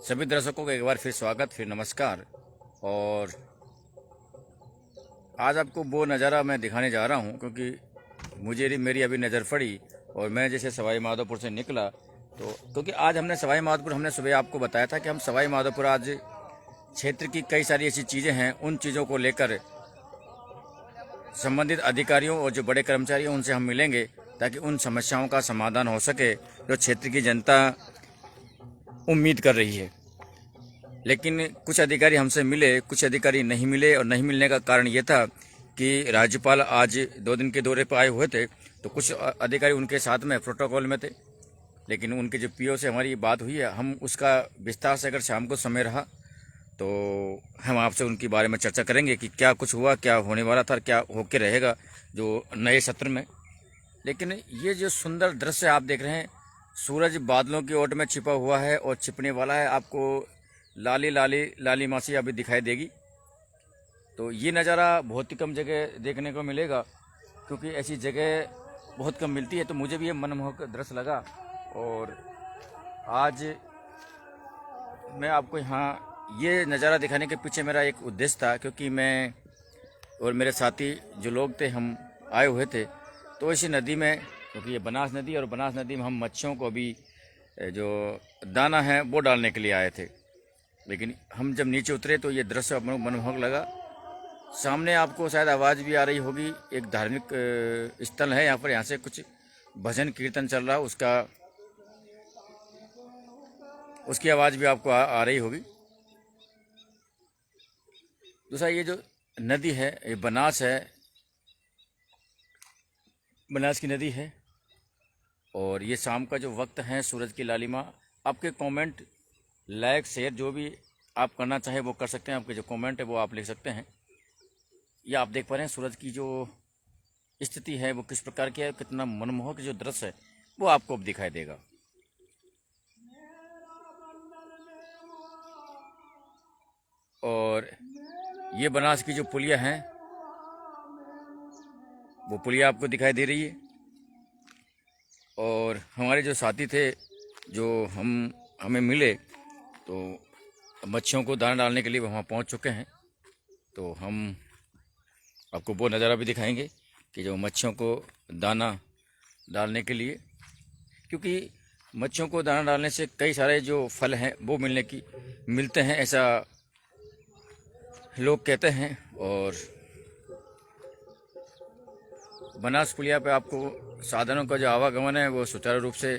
सभी दर्शकों को एक बार फिर स्वागत, फिर नमस्कार। और आज आपको वो नज़ारा मैं दिखाने जा रहा हूँ क्योंकि मेरी अभी नज़र पड़ी और मैं जैसे सवाई माधोपुर से निकला तो क्योंकि आज हमने सुबह आपको बताया था कि हम सवाई माधोपुर आज क्षेत्र की कई सारी ऐसी चीज़ें हैं, उन चीज़ों को लेकर संबंधित अधिकारियों और जो बड़े कर्मचारी हैं उनसे हम मिलेंगे ताकि उन समस्याओं का समाधान हो सके जो क्षेत्र की जनता उम्मीद कर रही है। लेकिन कुछ अधिकारी हमसे मिले, कुछ अधिकारी नहीं मिले और नहीं मिलने का कारण ये था कि राज्यपाल आज 2 दिन के दौरे पर आए हुए थे तो कुछ अधिकारी उनके साथ में प्रोटोकॉल में थे। लेकिन उनके जो पीओ से हमारी बात हुई है, हम उसका विस्तार से अगर शाम को समय रहा तो हम आपसे उनके बारे में चर्चा करेंगे कि क्या कुछ हुआ, क्या होने वाला था, क्या होके रहेगा जो नए सत्र में। लेकिन ये जो सुंदर दृश्य आप देख रहे हैं, सूरज बादलों की ओट में छिपा हुआ है और छिपने वाला है। आपको लाली लाली लाली मासी अभी दिखाई देगी। तो ये नज़ारा बहुत ही कम जगह देखने को मिलेगा क्योंकि ऐसी जगह बहुत कम मिलती है। तो मुझे भी ये मनमोहक दृश्य लगा और आज मैं आपको यहाँ ये नज़ारा दिखाने के पीछे मेरा एक उद्देश्य था क्योंकि मैं और मेरे साथी जो लोग थे हम आए हुए थे तो इसी नदी में, क्योंकि ये बनास नदी और बनास नदी में हम मच्छियों को भी जो दाना है वो डालने के लिए आए थे। लेकिन हम जब नीचे उतरे तो ये दृश्य अपने मनमोहक लगा। सामने आपको शायद आवाज़ भी आ रही होगी, एक धार्मिक स्थल है यहाँ पर, यहाँ से कुछ भजन कीर्तन चल रहा, उसकी आवाज़ भी आपको आ रही होगी। दूसरा ये जो नदी है ये बनास है, बनास की नदी है और ये शाम का जो वक्त है, सूरज की लालिमा। आपके कमेंट, लाइक, शेयर जो भी आप करना चाहें वो कर सकते हैं। आपके जो कमेंट है वो आप लिख सकते हैं। या आप देख पा रहे हैं सूरज की जो स्थिति है वो किस प्रकार की है, कितना मनमोहक जो दृश्य है वो आपको अब दिखाई देगा। और ये बनास की जो पुलिया हैं वो पुलिया आपको दिखाई दे रही है। और हमारे जो साथी थे जो हमें मिले तो मच्छियों को दाना डालने के लिए वहाँ पहुँच चुके हैं। तो हम आपको वो नज़ारा भी दिखाएंगे कि जो मच्छियों को दाना डालने के लिए, क्योंकि मच्छियों को दाना डालने से कई सारे जो फल हैं वो मिलते हैं, ऐसा लोग कहते हैं। और बनास पुलिया पे आपको साधनों का जो आवागमन है वो सुचारू रूप से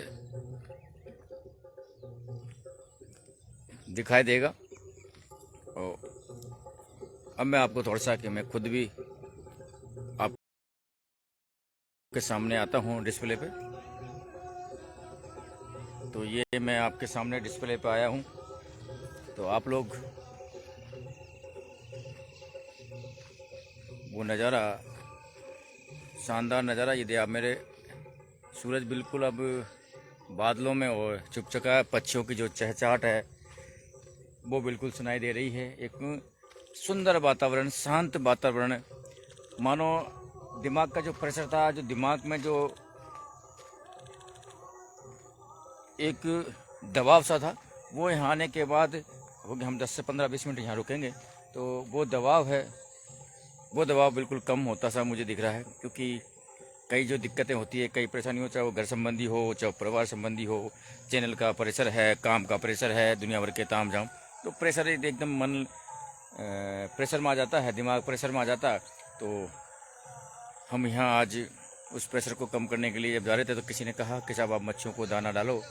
दिखाई देगा। और अब मैं आपको थोड़ा सा कि मैं खुद भी आपके सामने आता हूँ डिस्प्ले पे। तो ये मैं आपके सामने डिस्प्ले पे आया हूँ तो आप लोग वो नज़ारा, शानदार नज़ारा, यदि आप मेरे सूरज बिल्कुल अब बादलों में और छुप चुका है, पक्षियों की जो चहचहाट है वो बिल्कुल सुनाई दे रही है। एक सुंदर वातावरण, शांत वातावरण, मानो दिमाग का जो प्रेशर था, जो दिमाग में जो एक दबाव सा था वो यहाँ आने के बाद हो गया। हम 10 से 15-20 मिनट यहाँ रुकेंगे तो वो दबाव बिल्कुल कम होता सा मुझे दिख रहा है। क्योंकि कई जो दिक्कतें होती है, कई परेशानियाँ, चाहे वो घर संबंधी हो, चाहे परिवार संबंधी हो, चैनल का प्रेशर है, काम का प्रेशर है, दुनिया भर के ताम झाम, तो प्रेशर एकदम मन प्रेशर में आ जाता है, दिमाग प्रेशर में आ जाता है। तो हम यहाँ आज उस प्रेशर को कम करने के लिए जब जा रहे थे तो किसी ने कहा कि साहब आप मच्छियों को दाना डालो,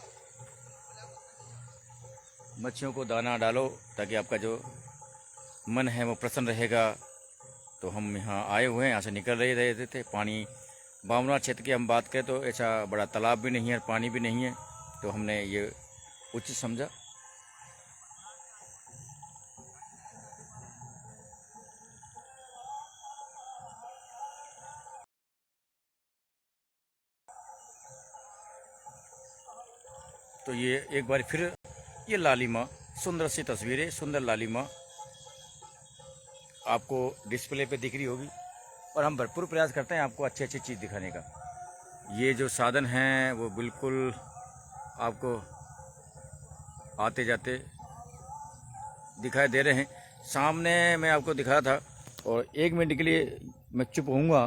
मच्छियों को दाना डालो ताकि आपका जो मन है वो प्रसन्न रहेगा। तो हम यहाँ आए हुए हैं, यहाँ से निकल रहे थे। पानी बावना क्षेत्र की हम बात करें तो ऐसा बड़ा तालाब भी नहीं है, पानी भी नहीं है, तो हमने ये उचित समझा। तो ये एक बार फिर ये लालिमा, सुंदर सी तस्वीरें, सुंदर लालिमा आपको डिस्प्ले पे दिख रही होगी। और हम भरपूर प्रयास करते हैं आपको अच्छी अच्छी चीज़ दिखाने का। ये जो साधन हैं वो बिल्कुल आपको आते जाते दिखाई दे रहे हैं। सामने मैं आपको दिखा था, और 1 मिनट के लिए मैं चुप होऊंगा,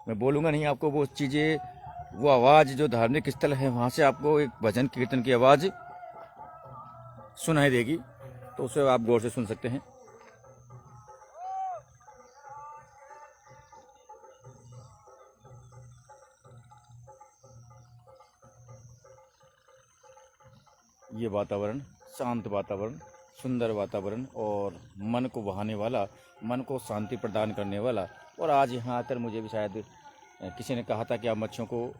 मैं बोलूँगा नहीं। आपको वो चीज़ें, वो आवाज़ जो धार्मिक स्थल है वहाँ से आपको एक भजन कीर्तन की आवाज़ सुनाई देगी, तो उसे आप गौर से सुन सकते हैं। ये वातावरण, शांत वातावरण, सुंदर वातावरण और मन को बहाने वाला, मन को शांति प्रदान करने वाला। और आज यहाँ आकर मुझे भी शायद किसी ने कहा था कि आप मच्छियों को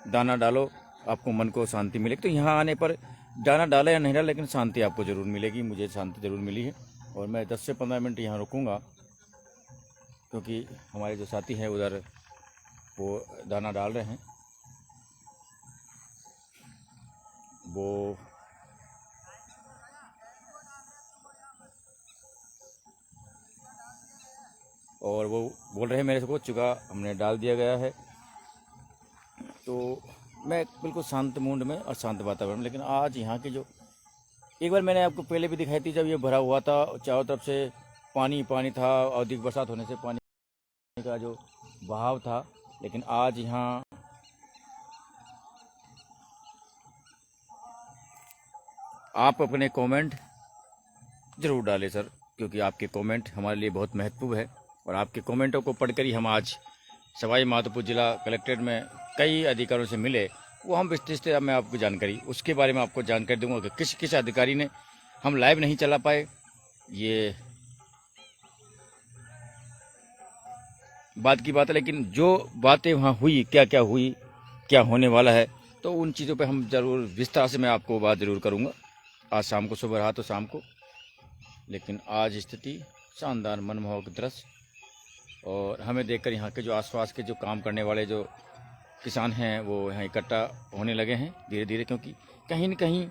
दाना डालो, आपको मन को शांति मिलेगी। तो यहाँ आने पर दाना डाला या नहीं डाला, लेकिन शांति आपको ज़रूर मिलेगी। मुझे शांति ज़रूर मिली है, और मैं 10 से 15 मिनट यहाँ रुकूँगा, क्योंकि हमारे जो साथी हैं उधर वो दाना डाल रहे हैं। वो और वो बोल रहे हैं मेरे को चुका हमने डाल दिया गया है। तो मैं बिल्कुल शांत मूड में और शांत वातावरण। लेकिन आज यहाँ की जो, एक बार मैंने आपको पहले भी दिखाई थी, जब ये भरा हुआ था, चारों तरफ से पानी पानी था, अधिक बरसात होने से पानी का जो बहाव था। लेकिन आज यहाँ आप अपने कमेंट ज़रूर डालें सर, क्योंकि आपके कमेंट हमारे लिए बहुत महत्वपूर्ण है। और आपके कमेंटों को पढ़कर ही हम आज सवाई माधोपुर जिला कलेक्ट्रेट में कई अधिकारियों से मिले। वो हम विस्तृत मैं आपको जानकारी, उसके बारे में आपको जानकारी दूंगा कि किस किस अधिकारी ने, हम लाइव नहीं चला पाए, ये बात की बात है। लेकिन जो बातें वहाँ हुई, क्या क्या हुई, क्या होने वाला है, तो उन चीज़ों पे हम ज़रूर विस्तार से मैं आपको बात ज़रूर करूँगा। आज शाम को, सुबह रहा तो शाम को, लेकिन आज स्थिति शानदार मनमोहक दृश्य। और हमें देखकर यहाँ के जो आसपास के जो काम करने वाले जो किसान हैं वो यहाँ इकट्ठा होने लगे हैं धीरे धीरे, क्योंकि कहीं न कहीं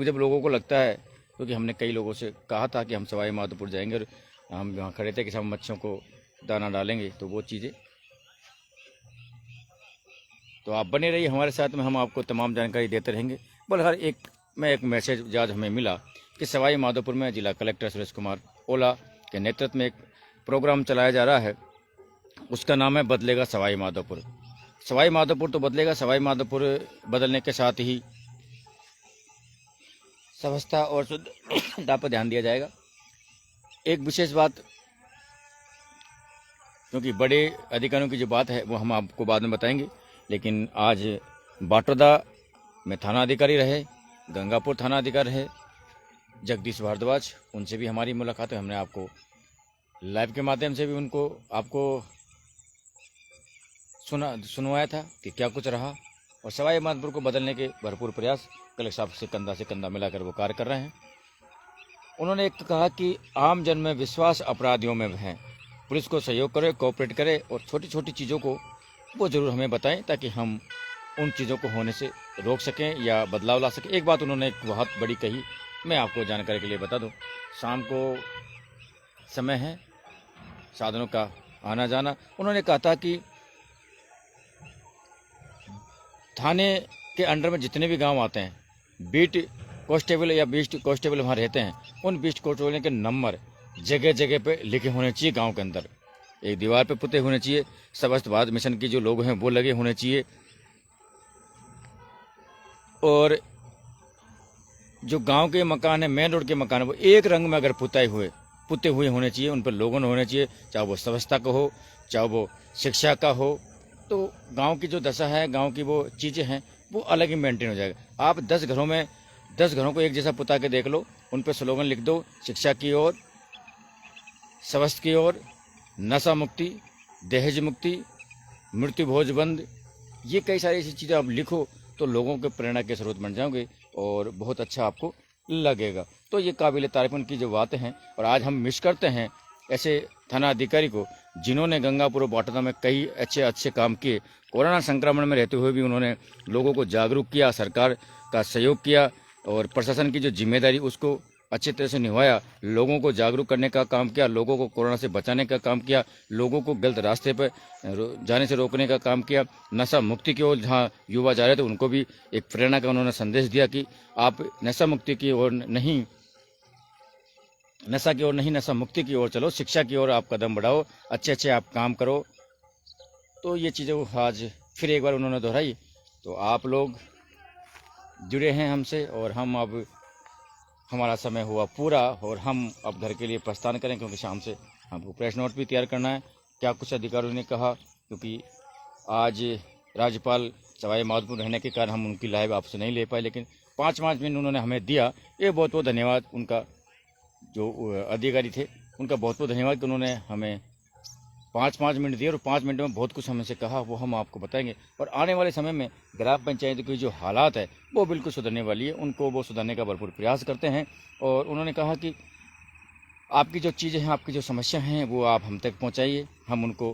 जब लोगों को लगता है, क्योंकि हमने कई लोगों से कहा था कि हम सवाई माधोपुर जाएंगे और हम यहाँ खड़े थे कि हम मच्छियों को दाना डालेंगे, तो वो चीज़ें, तो आप बने रहिए हमारे साथ में, हम आपको तमाम जानकारी देते रहेंगे। बहरहाल एक मैसेज आज हमें मिला कि सवाई माधोपुर में जिला कलेक्टर सुरेश कुमार ओला के नेतृत्व में एक प्रोग्राम चलाया जा रहा है। उसका नाम है बदलेगा सवाई माधोपुर। सवाई माधोपुर तो बदलेगा, सवाई माधोपुर बदलने के साथ ही स्वच्छता और शुद्धता पर ध्यान दिया जाएगा। एक विशेष बात, क्योंकि बड़े अधिकारियों की जो बात है वो हम आपको बाद में बताएंगे, लेकिन आज बाटोदा में थाना अधिकारी रहे, गंगापुर थाना अधिकारी रहे जगदीश भारद्वाज, उनसे भी हमारी मुलाकात है। हमने आपको लाइव के माध्यम से भी आपको सुनवाया था कि क्या कुछ रहा। और सवाई माधोपुर को बदलने के भरपूर प्रयास कलेक्टर साहब से कंधा मिलाकर वो कार्य कर रहे हैं। उन्होंने एक कहा कि आम जन में विश्वास अपराधियों में है, पुलिस को सहयोग करे, कोऑपरेट करे, और छोटी छोटी चीज़ों को वो ज़रूर हमें बताएं, ताकि हम उन चीज़ों को होने से रोक सकें या बदलाव ला सकें। एक बात उन्होंने एक बहुत बड़ी कही, मैं आपको जानकारी के लिए बता दूं। शाम को समय है, साधनों का आना जाना। उन्होंने कहा था कि थाने के अंडर में जितने भी गांव आते हैं, बीट कांस्टेबल या बीस्ट कांस्टेबल वहाँ रहते हैं, उन बीस्ट कांस्टेबल के नंबर जगह जगह पे लिखे होने चाहिए। गांव के अंदर एक दीवार पे पुते होने चाहिए। स्वच्छ भारत मिशन के जो लोग हैं वो लगे होने चाहिए। और जो गांव के मकान है, मेन रोड के मकान है, वो एक रंग में अगर पुते हुए होने चाहिए। उन पर लोगों होने चाहिए, चाहे वो स्वच्छता का हो, चाहे वो शिक्षा का हो। तो गांव की जो दशा है, गांव की वो चीज़ें हैं, वो अलग ही मेंटेन हो जाएगा। आप 10 घरों को एक जैसा पुता के देख लो, उन पर स्लोगन लिख दो, शिक्षा की ओर, स्वास्थ्य की ओर, नशा मुक्ति, दहेज मुक्ति, मृत्यु भोज बंद। ये कई सारी ऐसी चीज़ें आप लिखो तो लोगों के प्रेरणा के स्रोत बन जाओगे और बहुत अच्छा आपको लगेगा। तो ये काबिल तारीफ उनकी जो बातें हैं। और आज हम मिस करते हैं ऐसे थाना अधिकारी को, जिन्होंने गंगापुर और बाटोदा में कई अच्छे काम किए। कोरोना संक्रमण में रहते हुए भी उन्होंने लोगों को जागरूक किया, सरकार का सहयोग किया, और प्रशासन की जो जिम्मेदारी उसको अच्छी तरह से निभाया, लोगों को जागरूक करने का काम किया, लोगों को कोरोना से बचाने का काम किया, लोगों को गलत रास्ते पर जाने से रोकने का काम किया। नशा मुक्ति की ओर जहाँ युवा जा रहे थे उनको भी एक प्रेरणा का उन्होंने संदेश दिया कि आप नशा मुक्ति की ओर नहीं, नशा की ओर नहीं, नशा मुक्ति की ओर चलो, शिक्षा की ओर आप कदम बढ़ाओ, अच्छे अच्छे आप काम करो। तो ये चीज़ें आज फिर एक बार उन्होंने दोहराई। तो आप लोग जुड़े हैं हमसे और हम अब हमारा समय हुआ पूरा और हम अब घर के लिए प्रस्थान करें, क्योंकि शाम से हमको प्रेस नोट भी तैयार करना है। क्या कुछ अधिकारियों ने कहा, क्योंकि आज राज्यपाल सवाई माधोपुर रहने के कारण हम उनकी लाइव आपसे नहीं ले पाए, लेकिन 5-5 मिनट उन्होंने हमें दिया। ये बहुत बहुत धन्यवाद उनका, जो अधिकारी थे उनका बहुत बहुत धन्यवाद कि उन्होंने हमें 5-5 मिनट दिए और 5 मिनट में बहुत कुछ हमसे कहा, वो हम आपको बताएंगे। और आने वाले समय में ग्राम पंचायत की जो हालात है वो बिल्कुल सुधरने वाली है, उनको वो सुधारने का भरपूर प्रयास करते हैं। और उन्होंने कहा कि आपकी जो चीज़ें हैं, आपकी जो समस्या हैं वो आप हम तक पहुंचाइए, हम उनको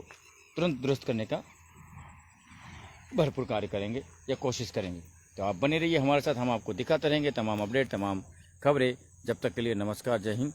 तुरंत दुरुस्त करने का भरपूर कार्य करेंगे या कोशिश करेंगे। तो आप बने रहिए हमारे साथ, हम आपको दिखाते रहेंगे तमाम अपडेट, तमाम खबरें। जब तक के लिए नमस्कार, जय हिंद।